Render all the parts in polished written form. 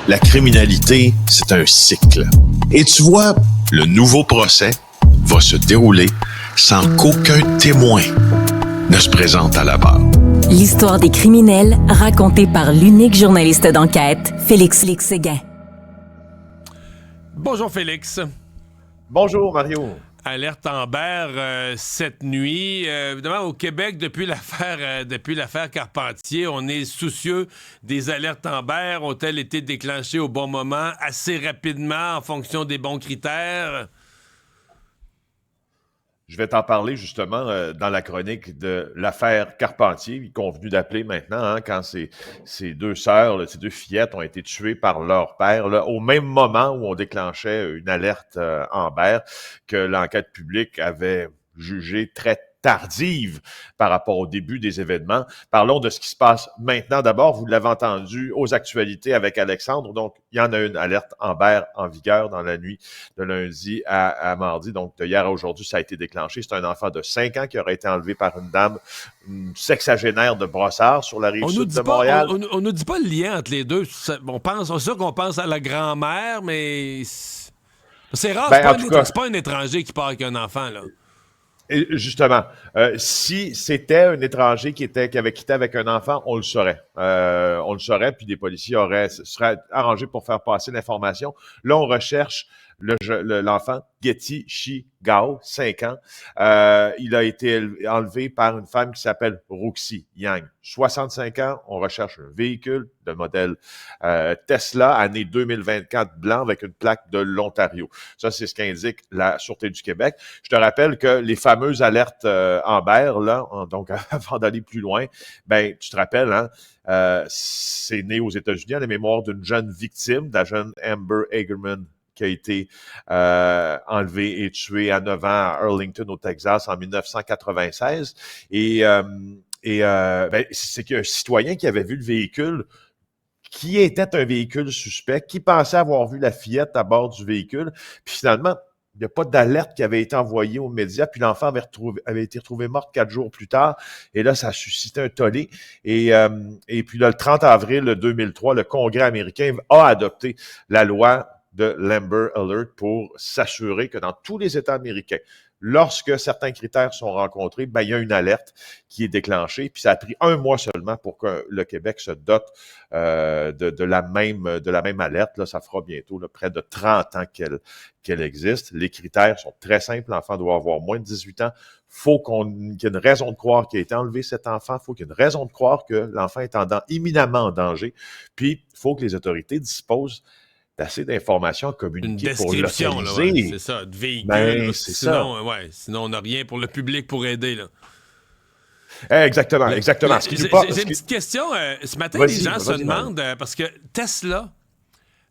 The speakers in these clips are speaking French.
la criminalité, c'est un cycle. Et tu vois, le nouveau procès va se dérouler sans qu'aucun témoin ne se présente à la barre. L'histoire des criminels racontée par l'unique journaliste d'enquête, Félix Séguin. Bonjour Félix. Bonjour Mario. Alerte Amber cette nuit. Évidemment, au Québec, depuis l'affaire Carpentier, on est soucieux des alertes Amber. Ont-elles été déclenchées au bon moment, assez rapidement, en fonction des bons critères? Je vais t'en parler justement dans la chronique de l'affaire Carpentier, convenu d'appeler maintenant, quand ces deux sœurs, ces deux fillettes ont été tuées par leur père, là, au même moment où on déclenchait une alerte Amber que l'enquête publique avait jugé très tardive par rapport au début des événements. Parlons de ce qui se passe maintenant. D'abord, vous l'avez entendu aux actualités avec Alexandre. Donc, il y en a une alerte Amber en vigueur dans la nuit de lundi à mardi. Donc, de hier à aujourd'hui, ça a été déclenché. C'est un enfant de 5 ans qui aurait été enlevé par une dame, une sexagénaire de Brossard sur la rive sud de Montréal. On nous dit pas le lien entre les deux. C'est sûr qu'on pense à la grand-mère, mais c'est rare. C'est pas un étranger qui part avec un enfant, là. Et justement, si c'était un étranger qui avait quitté avec un enfant, on le saurait. On le saurait, puis des policiers seraient arrangés pour faire passer l'information. Là, on recherche l'enfant, Getty Shi Gao, 5 ans. Il a été enlevé par une femme qui s'appelle Roxy Yang. 65 ans, on recherche un véhicule de modèle Tesla, année 2024, blanc, avec une plaque de l'Ontario. Ça, c'est ce qu'indique la Sûreté du Québec. Je te rappelle que les fameuses alertes Amber, là, donc avant d'aller plus loin, ben tu te rappelles, c'est né aux États-Unis à la mémoire d'une jeune victime, de la jeune Amber Hagerman, qui a été enlevé et tué à 9 ans à Arlington, au Texas, en 1996. C'est qu'il y a un citoyen qui avait vu le véhicule, qui était un véhicule suspect, qui pensait avoir vu la fillette à bord du véhicule, puis finalement, il n'y a pas d'alerte qui avait été envoyée aux médias, puis l'enfant avait été retrouvé morte 4 jours plus tard, et là, ça a suscité un tollé. Et puis là, le 30 avril 2003, le Congrès américain a adopté la loi de l'Amber Alert pour s'assurer que dans tous les États américains, lorsque certains critères sont rencontrés, ben, il y a une alerte qui est déclenchée. Puis ça a pris 1 mois seulement pour que le Québec se dote de la même alerte. Là, ça fera bientôt près de 30 ans qu'elle existe. Les critères sont très simples. L'enfant doit avoir moins de 18 ans. Faut qu'il y ait une raison de croire qu'il a été enlevé, cet enfant. Faut qu'il y ait une raison de croire que l'enfant est imminemment en danger. Puis, il faut que les autorités disposent d'assez d'informations à communiquer pour localiser. Une description, là, c'est ça, de véhicule. Ben, sinon, sinon, on n'a rien pour le public pour aider, là. Exactement. J'ai une petite question. Ce matin, les gens se demandent, parce que Tesla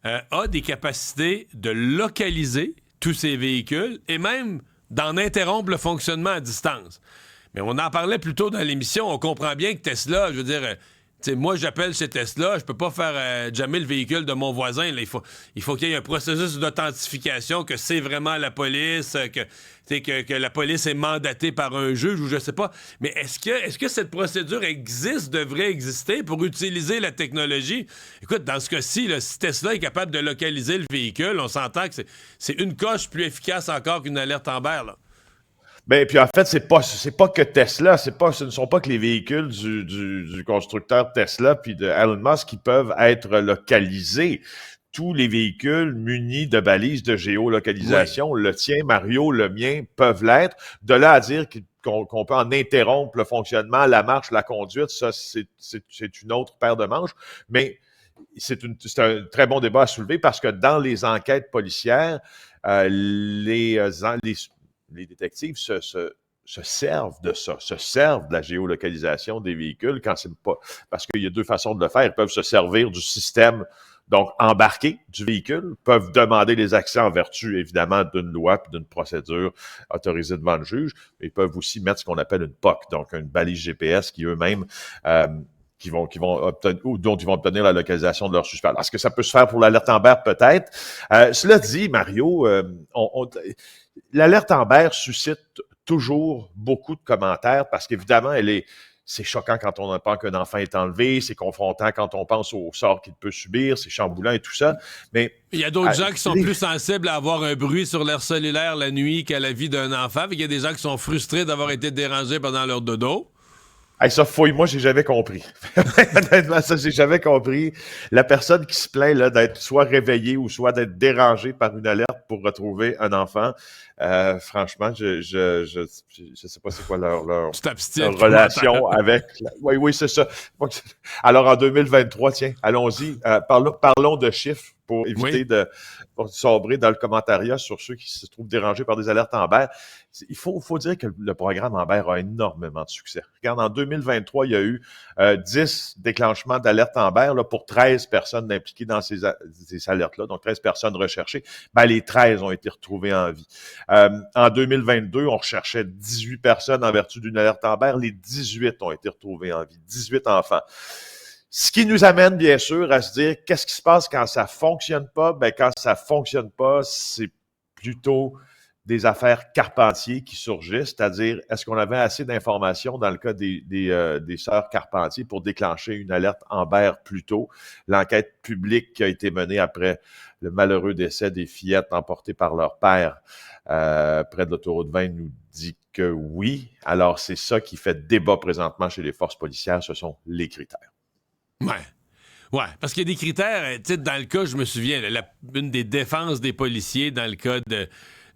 a des capacités de localiser tous ces véhicules et même d'en interrompre le fonctionnement à distance. Mais on en parlait plus tôt dans l'émission. On comprend bien que Tesla, je veux dire... moi, j'appelle chez Tesla, je peux pas faire jammer le véhicule de mon voisin. Là. Il faut qu'il y ait un processus d'authentification, que c'est vraiment la police, que la police est mandatée par un juge ou je sais pas. Mais est-ce que cette procédure devrait exister pour utiliser la technologie? Écoute, dans ce cas-ci, là, si Tesla est capable de localiser le véhicule, on s'entend que c'est une coche plus efficace encore qu'une alerte Amber, là. Ben, puis en fait, c'est pas que Tesla, ce ne sont pas que les véhicules du constructeur Tesla puis de Elon Musk qui peuvent être localisés. Tous les véhicules munis de balises de géolocalisation, le tien, Mario, le mien, peuvent l'être. De là à dire qu'on peut en interrompre le fonctionnement, la marche, la conduite, ça, c'est une autre paire de manches. Mais c'est un très bon débat à soulever parce que dans les enquêtes policières, les détectives se servent de ça, se servent de la géolocalisation des véhicules quand c'est pas... Parce qu'il y a 2 façons de le faire. Ils peuvent se servir du système, donc embarqué du véhicule, peuvent demander les accès en vertu, évidemment, d'une loi puis d'une procédure autorisée devant le juge. Ils peuvent aussi mettre ce qu'on appelle une POC, donc une balise GPS qui eux-mêmes... dont ils vont obtenir la localisation de leur suspect. Est-ce que ça peut se faire pour l'alerte Amber? Peut-être. Cela dit, Mario, l'alerte Amber suscite toujours beaucoup de commentaires parce qu'évidemment, c'est choquant quand on apprend qu'un enfant est enlevé, c'est confrontant quand on pense au sort qu'il peut subir, c'est chamboulant et tout ça. Mais il y a d'autres gens qui sont plus sensibles à avoir un bruit sur leur cellulaire la nuit qu'à la vie d'un enfant. Il y a des gens qui sont frustrés d'avoir été dérangés pendant leur dodo. Hey, ça, moi, j'ai jamais compris. Honnêtement, ça, j'ai jamais compris. La personne qui se plaint là, d'être soit réveillée ou soit d'être dérangée par une alerte pour retrouver un enfant, franchement, je sais pas c'est quoi leur relation avec... Oui, c'est ça. Alors, en 2023, tiens, allons-y. Parlons de chiffres pour éviter de sombrer dans le commentariat sur ceux qui se trouvent dérangés par des alertes Amber. Il faut dire que le programme Amber a énormément de succès. Regarde, en 2023, il y a eu 10 déclenchements d'alerte Amber là, pour 13 personnes impliquées dans ces alertes-là, donc 13 personnes recherchées. Ben, les 13 ont été retrouvées en vie. En 2022, on recherchait 18 personnes en vertu d'une alerte Amber. Les 18 ont été retrouvées en vie, 18 enfants. Ce qui nous amène, bien sûr, à se dire, qu'est-ce qui se passe quand ça fonctionne pas? Ben, quand ça fonctionne pas, c'est plutôt des affaires Carpentier qui surgissent, c'est-à-dire, est-ce qu'on avait assez d'informations dans le cas des sœurs Carpentier pour déclencher une alerte Amber plus tôt? L'enquête publique qui a été menée après le malheureux décès des fillettes emportées par leur père près de l'autoroute 20 nous dit que oui. Alors, c'est ça qui fait débat présentement chez les forces policières, ce sont les critères. Ouais, parce qu'il y a des critères, tu sais, dans le cas, je me souviens, une des défenses des policiers dans le cas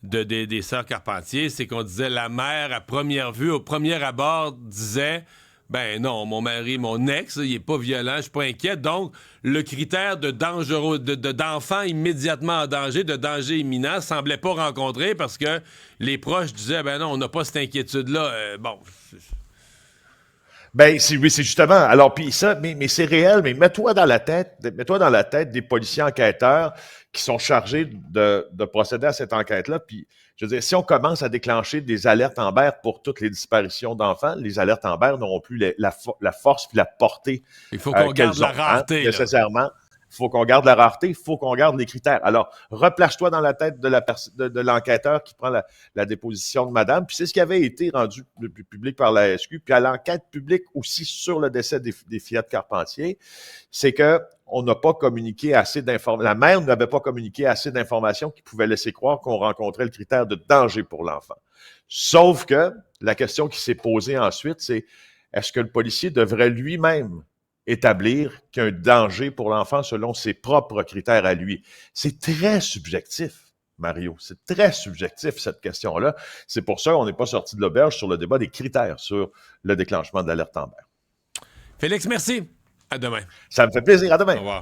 des sœurs Carpentier, c'est qu'on disait la mère, à première vue, au premier abord, disait ben non, mon mari, mon ex, il est pas violent, je suis pas inquiet. Donc, le critère de dangereux, d'enfant immédiatement en danger, de danger imminent, semblait pas rencontrer parce que les proches disaient ben non, on n'a pas cette inquiétude-là. Ben, c'est justement. Alors, puis ça, mais c'est réel, mais mets-toi dans la tête des policiers enquêteurs qui sont chargés de procéder à cette enquête-là. Puis, je veux dire, si on commence à déclencher des alertes Amber pour toutes les disparitions d'enfants, les alertes Amber n'auront plus la force puis la portée. Il faut qu'on garde la rareté. Nécessairement. Il faut qu'on garde la rareté, il faut qu'on garde les critères. Alors, replace-toi dans la tête de l'enquêteur qui prend la déposition de madame. Puis c'est ce qui avait été rendu public par la SQ. Puis à l'enquête publique aussi sur le décès des fillettes Carpentier, c'est que on n'a pas communiqué assez d'informations. La mère n'avait pas communiqué assez d'informations qui pouvaient laisser croire qu'on rencontrait le critère de danger pour l'enfant. Sauf que la question qui s'est posée ensuite, c'est est-ce que le policier devrait lui-même établir qu'il y a un danger pour l'enfant selon ses propres critères à lui? C'est très subjectif, Mario. C'est très subjectif, cette question-là. C'est pour ça qu'on n'est pas sorti de l'auberge sur le débat des critères sur le déclenchement de l'alerte Amber. Félix, merci. À demain. Ça me fait plaisir. À demain. Au revoir.